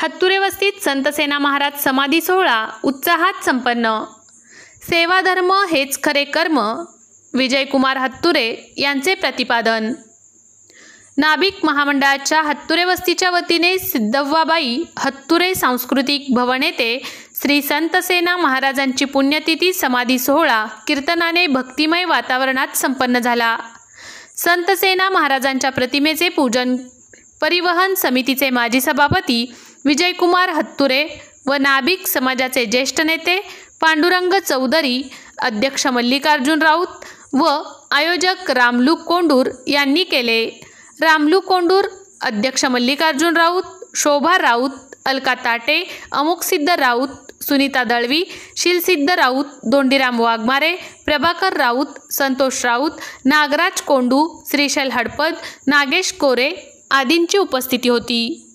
हत्तुरे वस्तीत संतसेना महाराज समाधी सोहळा उत्साहात संपन्न। सेवाधर्म हेच खरे कर्म, विजयकुमार हत्तुरे यांचे प्रतिपादन। नाभिक महामंडळाच्या हत्तुरे वस्तीच्या वतीने सिद्धव्वाबाई हत्तुरे सांस्कृतिक भवन येथे श्री संतसेना महाराजांची पुण्यतिथी समाधी सोहळा कीर्तनाने भक्तिमय वातावरणात संपन्न झाला। संतसेना महाराजांच्या प्रतिमेचे पूजन परिवहन समितीचे माजी सभापती विजयकुमार हत्तुरे व नाभिक समाजाचे ज्येष्ठ नेते पांडुरंग चौधरी, अध्यक्ष मल्लिकार्जुन राऊत व आयोजक रामलू कोंडूर यांनी केले। रामलू कोंडूर, अध्यक्ष मल्लिकार्जुन राऊत, शोभा राऊत, अलका ताटे, अमुकसिद्ध राऊत, सुनीता दळवी, शीलसिद्ध राऊत, दोंडीराम वाघमारे, प्रभाकर राऊत, संतोष राऊत, नागराज कोंडू, श्रीशैल हडपद, नागेश कोरे आदींची उपस्थिती होती।